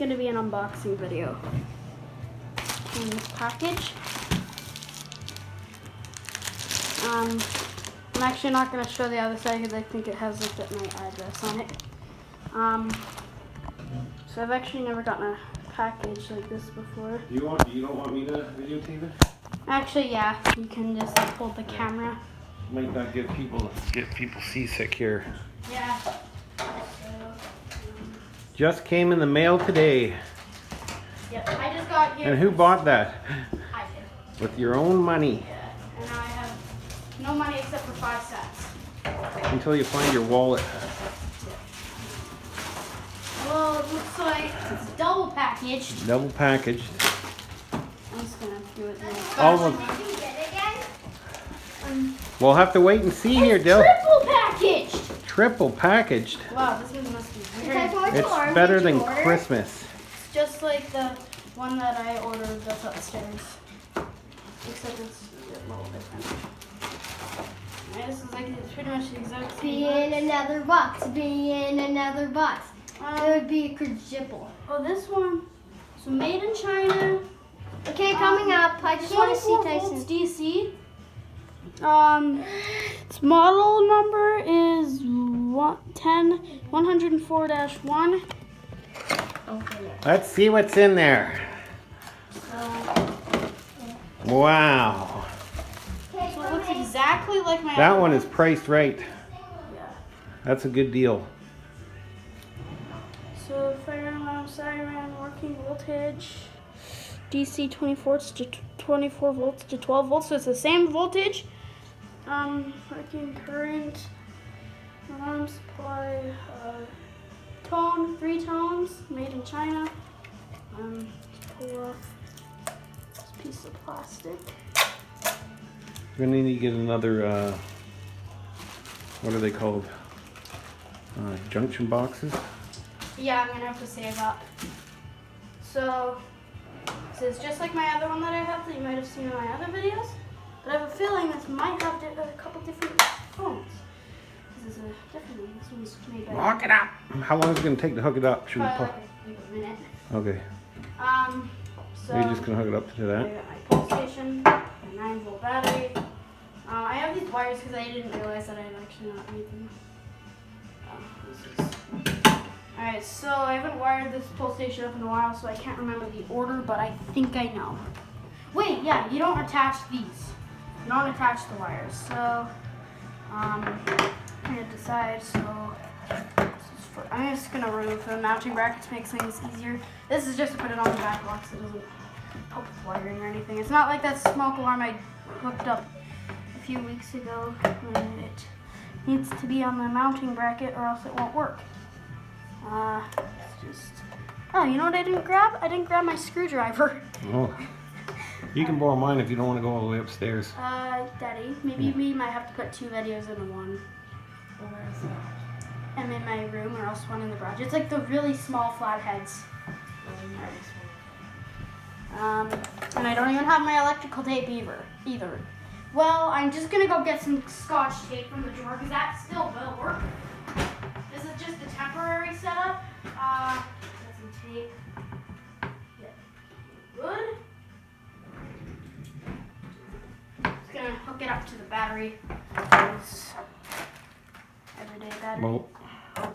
going to be an unboxing video. In this package. I'm actually not going to show the other side because I think it has like my address on it. So I've actually never gotten a package like this before. You don't want me to videotape it? Actually, yeah, you can just hold the camera. Might not get people seasick here. Yeah. Just came in the mail today. Yep, I just got here. And who bought that? I did. With your own money. Yeah, and I have no money except for 5 cents. Until you find your wallet. Well, it looks like it's double packaged. Double packaged. I'm just gonna do it now. Almost. Did you get it again? We'll have to wait and see here, Dill. Triple packaged. Triple packaged. Wow, this one must be weird. It's better than Christmas. It's just like the one that I ordered that's upstairs. Except it's a little different. Yeah, this is like, it's pretty much the exact same. Be in another box. Be in another box. It would be a quadruple. Oh, this one. So made in China. Okay, coming up. I just want to see 24 Tyson. volts DC. Its model number is 104-1. Let's see what's in there. So Wow. it looks exactly like my That other one is priced right. Yeah. That's a good deal. So fire alarm, siren, working voltage, DC 24 to 24 volts to 12 volts. So it's the same voltage. Working current, alarm supply, tone, 3 tones, made in China. Let's pull off this piece of plastic. We're gonna need to get another, what are they called? Junction boxes? Yeah, I'm gonna have to save up. So, this is just like my other one that I have that you might have seen in my other videos. But I have a feeling this might have a couple different tones. This is a different one. This one's made by... Hook it up! How long is it gonna take to hook it up? Should we Probably put... like a minute. Okay. So... You're just gonna hook it up to I that? got my pole station, my 9-volt battery. I have these wires because I didn't realize that I had actually not made them. Alright, so I haven't wired this pole station up in a while, so I can't remember the order, but I think I know. Wait, yeah, you don't attach these. You don't attach the wires. So, I'm gonna decide, so I'm just gonna remove the mounting brackets to make things easier. This is just to put it on the back box. It doesn't help with wiring or anything. It's not like that smoke alarm I hooked up a few weeks ago. It needs to be on the mounting bracket or else it won't work. It's just... Oh, you know what I didn't grab? I didn't grab my screwdriver. Oh. You can borrow mine if you don't want to go all the way upstairs. Daddy, maybe we might have to put 2 videos into one. And in my room or else one in the garage. It's like the really small flatheads. And I don't even have my electrical tape either. Well, I'm just gonna go get some Scotch tape from the drawer because that still will work. This is just a temporary setup. Get some tape. Yeah. Good. Just gonna hook it up to the battery. It's everyday battery. Well,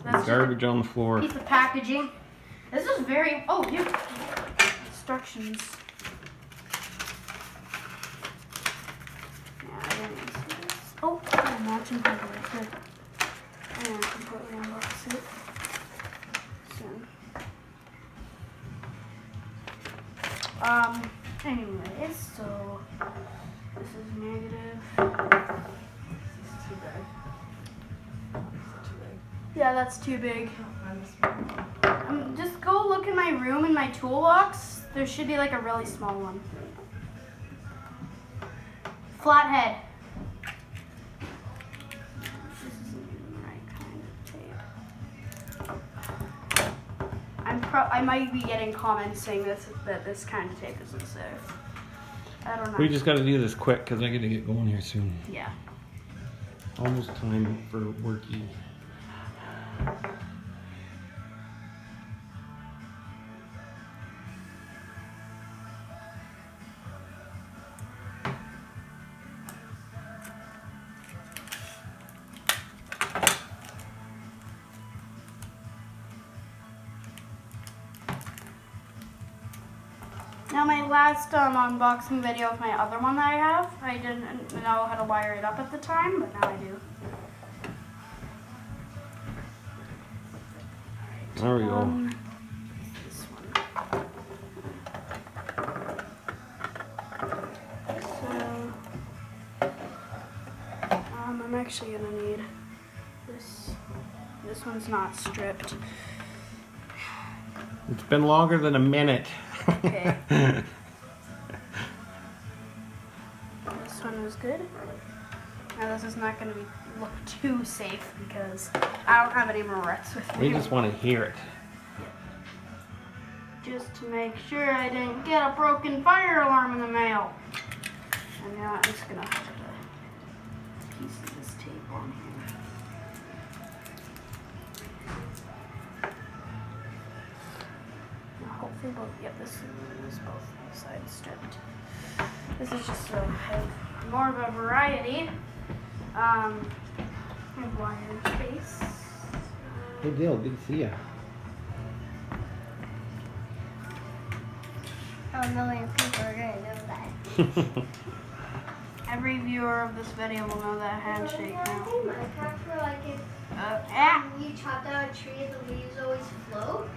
That's garbage on the floor. piece of packaging. This is very, oh, here, instructions. Yeah, I didn't see this. Oh, matching paper right here. And completely unbox it soon. Anyways, so this is negative. This is too big. Yeah, that's too big. Just go look in my room in my toolbox. There should be like a really small one. Flathead. This isn't even the right kind of tape. I might be getting comments saying that this kind of tape isn't safe. I don't know. We just got to do this quick because I got to get going here soon. Yeah. Almost time for worky. Now my last unboxing video of my other one that I have, I didn't know how to wire it up at the time, but now I do. There we go. This one. So, I'm actually gonna need this. This one's not stripped. It's been longer than a minute. Okay. This one was good. Now this is not going to look too safe because I don't have any Moretz with me. We just want to hear it. Just to make sure I didn't get a broken fire alarm in the mail. And now I'm just going to put a piece of this tape on here. Hopefully both, yep, this is both sides stripped. This is just so more of a variety. Wired case. Good deal, good to see ya. Oh, no way people are going to know that. Every viewer of this video will know that handshake I now. think Minecraft for like if you chop down a tree, the leaves always float.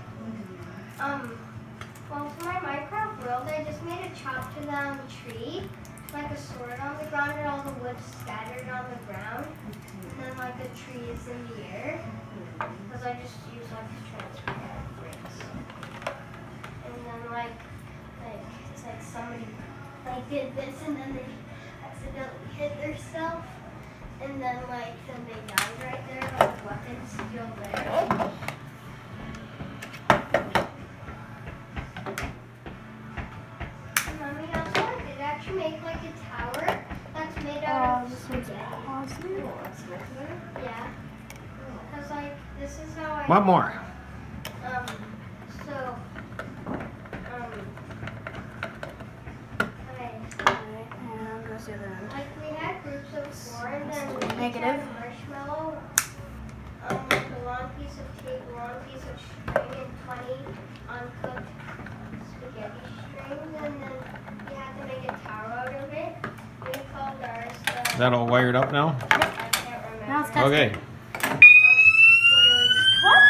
Well, for my Minecraft world, I just made a chopped down tree, like a sword on the ground and all the wood scattered on the ground. And then like the tree is in the air, because I just use like transparent bricks. And then like it's like somebody like did this and then they accidentally hit themselves. And then they died right there, like weapons still there. Make like a tower that's made out of spaghetti. Yeah. Because like this is how I One more. So And where's the other end? like we had groups of 4 and then we Negative. had marshmallow, like a long piece of tape, long piece of string and 20 uncooked spaghetti strings, and then you had to make a tower out of it. We called ours Is that all wired up now? I can't remember. Now it's testing. Okay. What?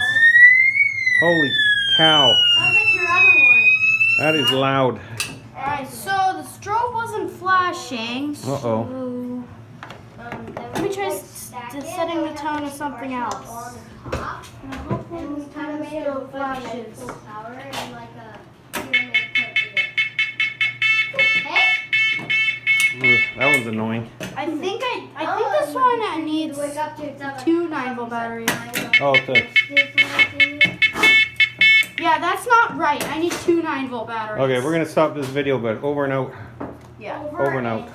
Holy cow. Sounds like your other one. That is loud. Alright, so the strobe wasn't flashing. Uh-oh. So Then let me try like, stack it, setting then the we had tone to to make something marshmallow else. on the top. And we kind of made it still look like a nice flashes. full tower and like a pyramid put Okay. Ugh, that was annoying. I think this one needs Wake up to 2 9-volt batteries. Oh, it's a, Yeah, that's not right. I need 2 9-volt batteries. okay, we're going to stop this video, but over and out. Yeah. Over and out.